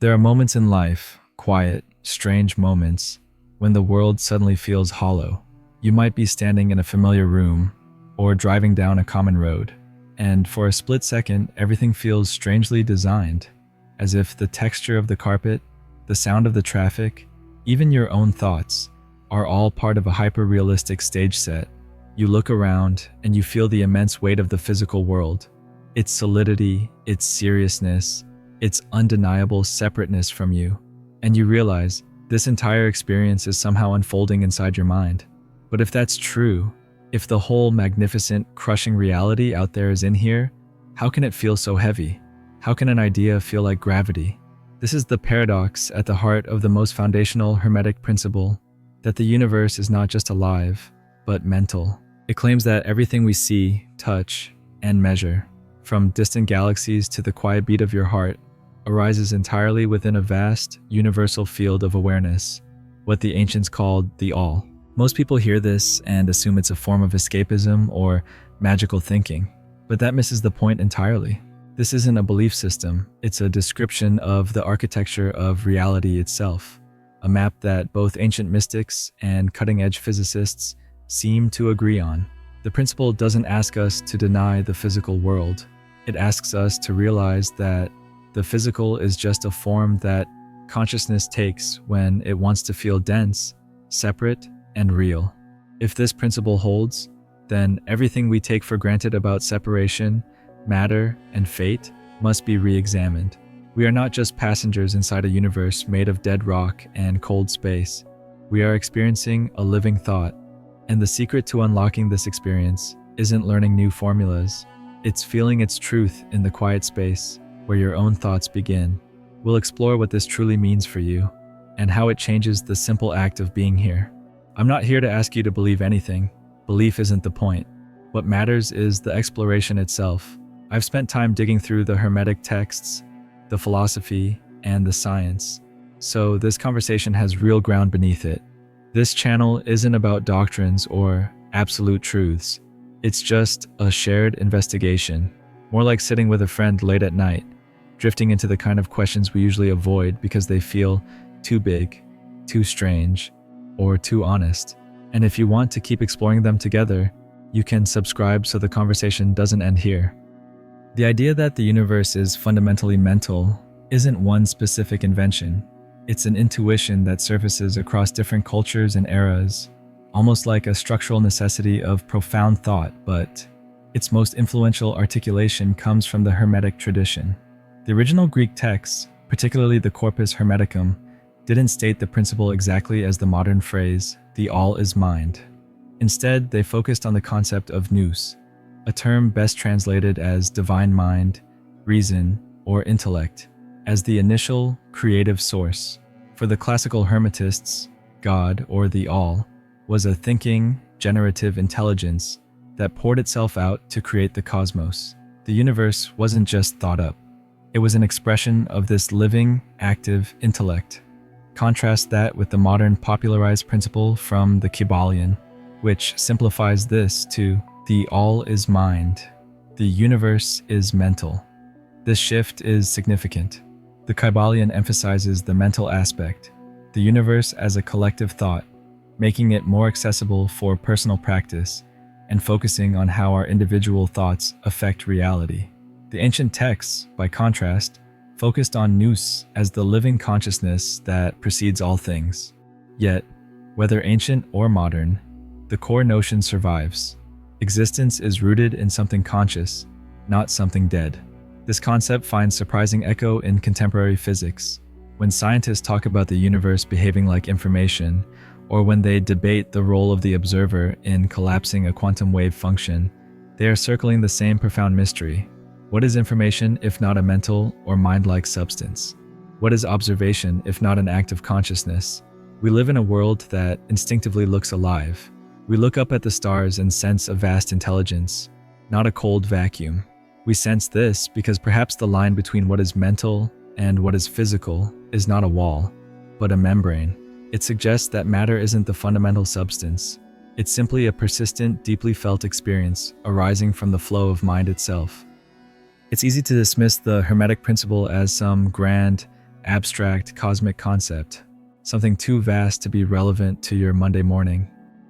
There are moments in life, quiet, strange moments, when the world suddenly feels hollow. You might be standing in a familiar room or driving down a common road, and for a split second, everything feels strangely designed, as if the texture of the carpet, the sound of the traffic, even your own thoughts, are all part of a hyper-realistic stage set. You look around and you feel the immense weight of the physical world, its solidity, its seriousness, its undeniable separateness from you, and you realize this entire experience is somehow unfolding inside your mind. But if that's true, if the whole magnificent, crushing reality out there is in here, how can it feel so heavy? How can an idea feel like gravity? This is the paradox at the heart of the most foundational Hermetic principle, that the universe is not just alive, but mental. It claims that everything we see, touch, and measure, from distant galaxies to the quiet beat of your heart, arises entirely within a vast, universal field of awareness, what the ancients called the All. Most people hear this and assume it's a form of escapism or magical thinking, but that misses the point entirely. This isn't a belief system, it's a description of the architecture of reality itself, a map that both ancient mystics and cutting-edge physicists seem to agree on. The principle doesn't ask us to deny the physical world. It asks us to realize that the physical is just a form that consciousness takes when it wants to feel dense, separate, and real. If this principle holds, then everything we take for granted about separation, matter, and fate must be re-examined. We are not just passengers inside a universe made of dead rock and cold space. We are experiencing a living thought, and the secret to unlocking this experience isn't learning new formulas. It's feeling its truth in the quiet space where your own thoughts begin. We'll explore what this truly means for you and how it changes the simple act of being here. I'm not here to ask you to believe anything. Belief isn't the point. What matters is the exploration itself. I've spent time digging through the Hermetic texts, the philosophy, and the science, so this conversation has real ground beneath it. This channel isn't about doctrines or absolute truths. It's just a shared investigation, more like sitting with a friend late at night, drifting into the kind of questions we usually avoid because they feel too big, too strange, or too honest. And if you want to keep exploring them together, you can subscribe so the conversation doesn't end here. The idea that the universe is fundamentally mental isn't one specific invention. It's an intuition that surfaces across different cultures and eras, almost like a structural necessity of profound thought, but its most influential articulation comes from the Hermetic tradition. The original Greek texts, particularly the Corpus Hermeticum, didn't state the principle exactly as the modern phrase, "the all is mind." Instead, they focused on the concept of nous, a term best translated as divine mind, reason, or intellect, as the initial, creative source. For the classical Hermetists, God, or the all, was a thinking, generative intelligence that poured itself out to create the cosmos. The universe wasn't just thought up. It was an expression of this living, active intellect. Contrast that with the modern popularized principle from the Kybalion, which simplifies this to the all is mind, the universe is mental. This shift is significant. The Kybalion emphasizes the mental aspect, the universe as a collective thought, making it more accessible for personal practice and focusing on how our individual thoughts affect reality. The ancient texts, by contrast, focused on nous as the living consciousness that precedes all things. Yet, whether ancient or modern, the core notion survives. Existence is rooted in something conscious, not something dead. This concept finds surprising echo in contemporary physics. When scientists talk about the universe behaving like information, or when they debate the role of the observer in collapsing a quantum wave function, they are circling the same profound mystery. What is information if not a mental or mind-like substance? What is observation if not an act of consciousness? We live in a world that instinctively looks alive. We look up at the stars and sense a vast intelligence, not a cold vacuum. We sense this because perhaps the line between what is mental and what is physical is not a wall, but a membrane. It suggests that matter isn't the fundamental substance. It's simply a persistent, deeply felt experience arising from the flow of mind itself. It's easy to dismiss the Hermetic principle as some grand, abstract cosmic concept, something too vast to be relevant to your Monday morning.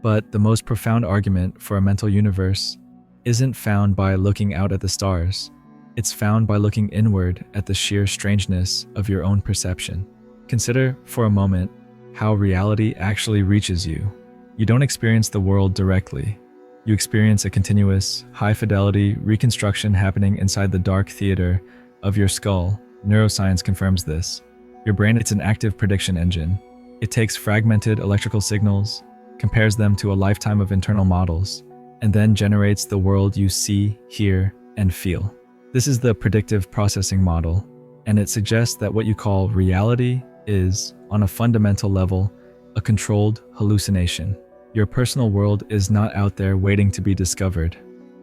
But the most profound argument for a mental universe isn't found by looking out at the stars. It's found by looking inward at the sheer strangeness of your own perception. Consider for a moment how reality actually reaches you. You don't experience the world directly. You experience a continuous, high-fidelity reconstruction happening inside the dark theater of your skull. Neuroscience confirms this. Your brain is an active prediction engine. It takes fragmented electrical signals, compares them to a lifetime of internal models, and then generates the world you see, hear, and feel. This is the predictive processing model, and it suggests that what you call reality is, on a fundamental level, a controlled hallucination. Your personal world is not out there waiting to be discovered.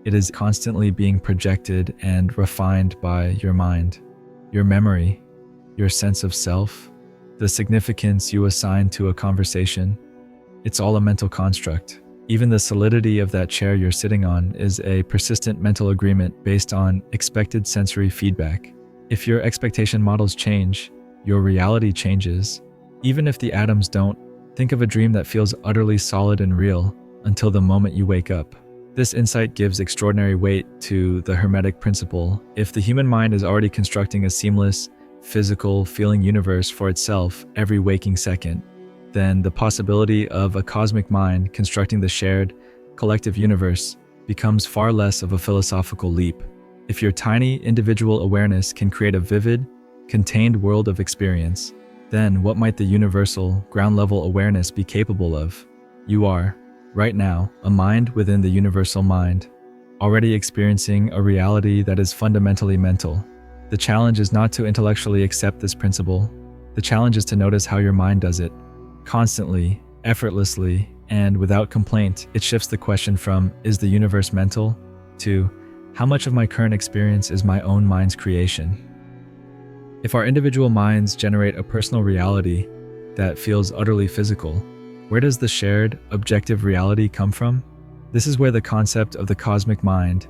It is constantly being projected and refined by your mind, your memory, your sense of self, the significance you assign to a conversation. It's all a mental construct. Even the solidity of that chair you're sitting on is a persistent mental agreement based on expected sensory feedback. If your expectation models change, your reality changes. Even if the atoms don't, think of a dream that feels utterly solid and real until the moment you wake up. This insight gives extraordinary weight to the Hermetic principle. If the human mind is already constructing a seamless, physical, feeling universe for itself every waking second, then the possibility of a cosmic mind constructing the shared, collective universe becomes far less of a philosophical leap. If your tiny individual awareness can create a vivid, contained world of experience, then what might the universal, ground-level awareness be capable of? You are, right now, a mind within the universal mind, already experiencing a reality that is fundamentally mental. The challenge is not to intellectually accept this principle. The challenge is to notice how your mind does it. Constantly, effortlessly, and without complaint, it shifts the question from, is the universe mental? To, how much of my current experience is my own mind's creation? If our individual minds generate a personal reality that feels utterly physical, where does the shared, objective reality come from? This is where the concept of the cosmic mind,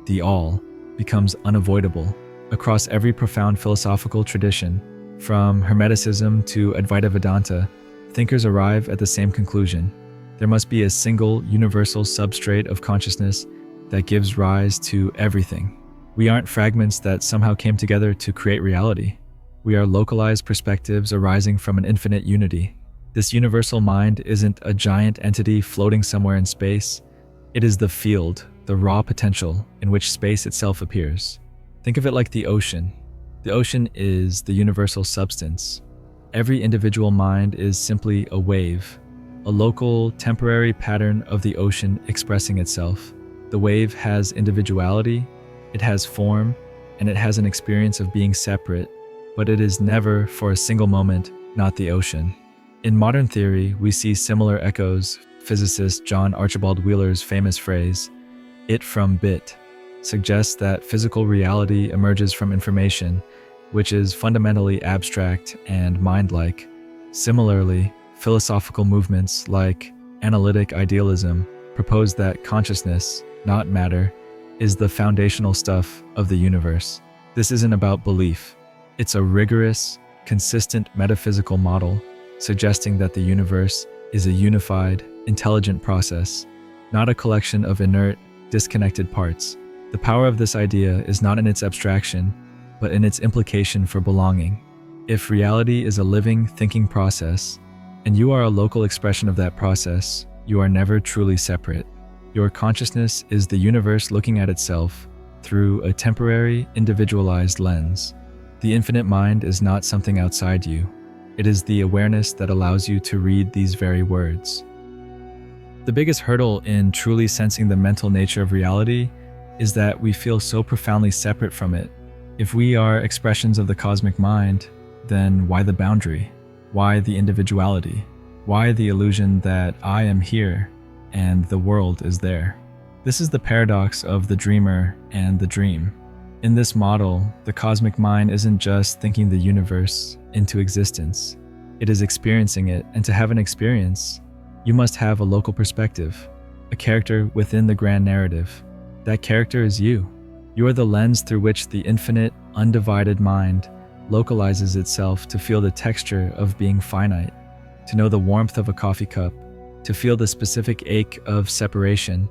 the all, becomes unavoidable. Across every profound philosophical tradition, from Hermeticism to Advaita Vedanta, thinkers arrive at the same conclusion. There must be a single, universal substrate of consciousness that gives rise to everything. We aren't fragments that somehow came together to create reality. We are localized perspectives arising from an infinite unity. This universal mind isn't a giant entity floating somewhere in space. It is the field, the raw potential in which space itself appears. Think of it like the ocean. The ocean is the universal substance. Every individual mind is simply a wave, a local, temporary pattern of the ocean expressing itself. The wave has individuality, it has form, and it has an experience of being separate, but it is never, for a single moment, not the ocean. In modern theory, we see similar echoes. Physicist John Archibald Wheeler's famous phrase, "it from bit," suggests that physical reality emerges from information, which is fundamentally abstract and mind-like. Similarly, philosophical movements like analytic idealism propose that consciousness, not matter, is the foundational stuff of the universe. This isn't about belief. It's a rigorous, consistent metaphysical model suggesting that the universe is a unified, intelligent process, not a collection of inert, disconnected parts. The power of this idea is not in its abstraction, but in its implication for belonging. If reality is a living, thinking process, and you are a local expression of that process, you are never truly separate. Your consciousness is the universe looking at itself through a temporary, individualized lens. The infinite mind is not something outside you. It is the awareness that allows you to read these very words. The biggest hurdle in truly sensing the mental nature of reality is that we feel so profoundly separate from it. If we are expressions of the cosmic mind, then why the boundary? Why the individuality? Why the illusion that I am here and the world is there? This is the paradox of the dreamer and the dream. In this model, the cosmic mind isn't just thinking the universe into existence. It is experiencing it, and to have an experience, you must have a local perspective, a character within the grand narrative. That character is you. You are the lens through which the infinite, undivided mind localizes itself to feel the texture of being finite, to know the warmth of a coffee cup, to feel the specific ache of separation,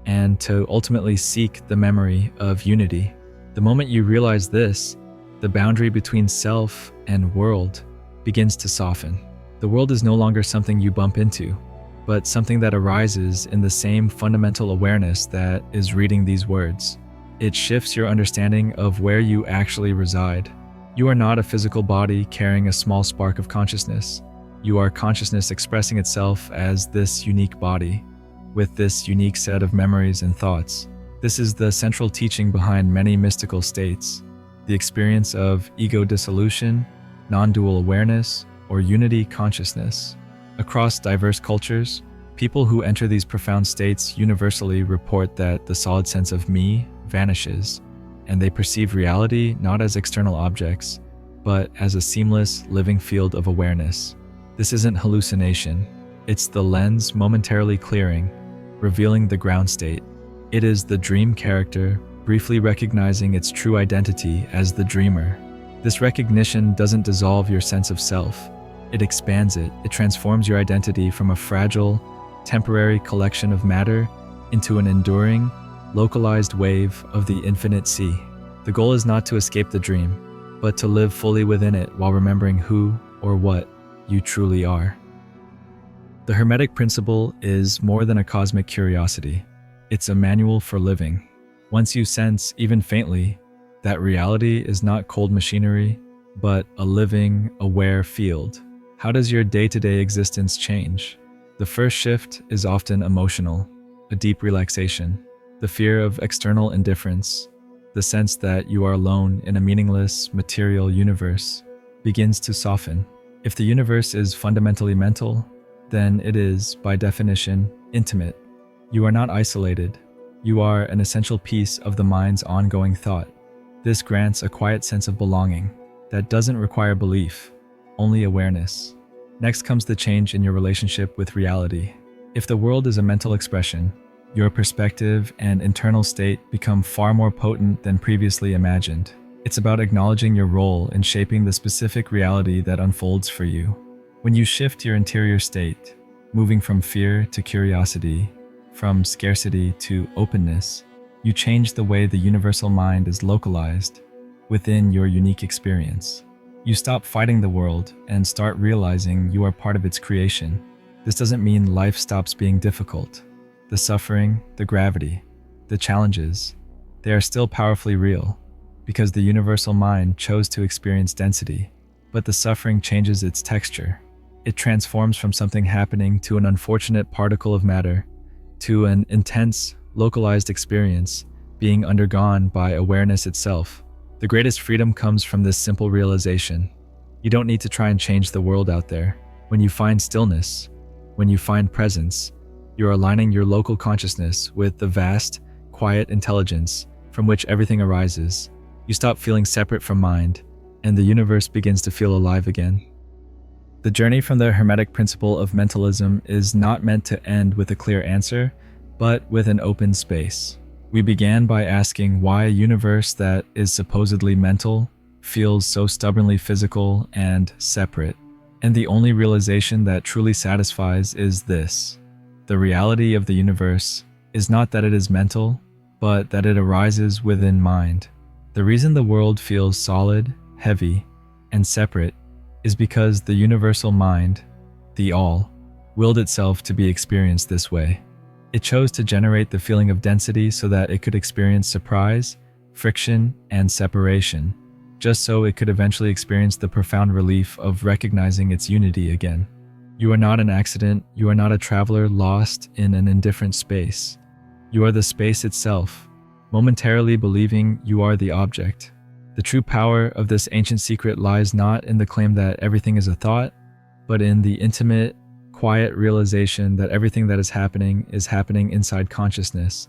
and to ultimately seek the memory of unity. The moment you realize this, the boundary between self and world begins to soften. The world is no longer something you bump into, but something that arises in the same fundamental awareness that is reading these words. It shifts your understanding of where you actually reside. You are not a physical body carrying a small spark of consciousness. You are consciousness expressing itself as this unique body, with this unique set of memories and thoughts. This is the central teaching behind many mystical states, the experience of ego dissolution, non-dual awareness, or unity consciousness. Across diverse cultures, people who enter these profound states universally report that the solid sense of me vanishes, and they perceive reality not as external objects, but as a seamless, living field of awareness. This isn't hallucination. It's the lens momentarily clearing, revealing the ground state. It is the dream character briefly recognizing its true identity as the dreamer. This recognition doesn't dissolve your sense of self. It expands it. It transforms your identity from a fragile, temporary collection of matter into an enduring, localized wave of the infinite sea. The goal is not to escape the dream, but to live fully within it while remembering who or what you truly are. The Hermetic principle is more than a cosmic curiosity. It's a manual for living. Once you sense, even faintly, that reality is not cold machinery, but a living, aware field, how does your day-to-day existence change? The first shift is often emotional, a deep relaxation, the fear of external indifference, the sense that you are alone in a meaningless, material universe begins to soften. If the universe is fundamentally mental, then it is, by definition, intimate. You are not isolated. You are an essential piece of the mind's ongoing thought. This grants a quiet sense of belonging that doesn't require belief, only awareness. Next comes the change in your relationship with reality. If the world is a mental expression, your perspective and internal state become far more potent than previously imagined. It's about acknowledging your role in shaping the specific reality that unfolds for you. When you shift your interior state, moving from fear to curiosity, from scarcity to openness, you change the way the universal mind is localized within your unique experience. You stop fighting the world and start realizing you are part of its creation. This doesn't mean life stops being difficult. The suffering, the gravity, the challenges, they are still powerfully real because the universal mind chose to experience density, but the suffering changes its texture. It transforms from something happening to an unfortunate particle of matter to an intense, localized experience being undergone by awareness itself. The greatest freedom comes from this simple realization. You don't need to try and change the world out there. When you find stillness, when you find presence, you're aligning your local consciousness with the vast, quiet intelligence from which everything arises. You stop feeling separate from mind, and the universe begins to feel alive again. The journey from the Hermetic principle of mentalism is not meant to end with a clear answer, but with an open space. We began by asking why a universe that is supposedly mental feels so stubbornly physical and separate. And the only realization that truly satisfies is this: the reality of the universe is not that it is mental, but that it arises within mind. The reason the world feels solid, heavy, and separate is because the universal mind, the all, willed itself to be experienced this way. It chose to generate the feeling of density so that it could experience surprise, friction, and separation, just so it could eventually experience the profound relief of recognizing its unity again. You are not an accident. You are not a traveler lost in an indifferent space. You are the space itself, momentarily believing you are the object. The true power of this ancient secret lies not in the claim that everything is a thought, but in the intimate, quiet realization that everything that is happening inside consciousness,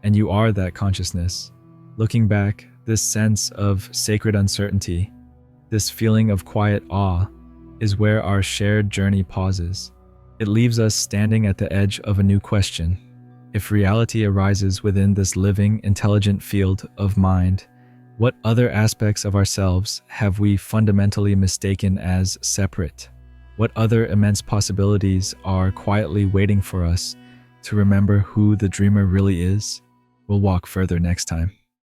and you are that consciousness. Looking back, this sense of sacred uncertainty, this feeling of quiet awe, is where our shared journey pauses. It leaves us standing at the edge of a new question. If reality arises within this living, intelligent field of mind, What other aspects of ourselves have we fundamentally mistaken as separate? What other immense possibilities are quietly waiting for us to remember who the dreamer really is? We'll walk further next time.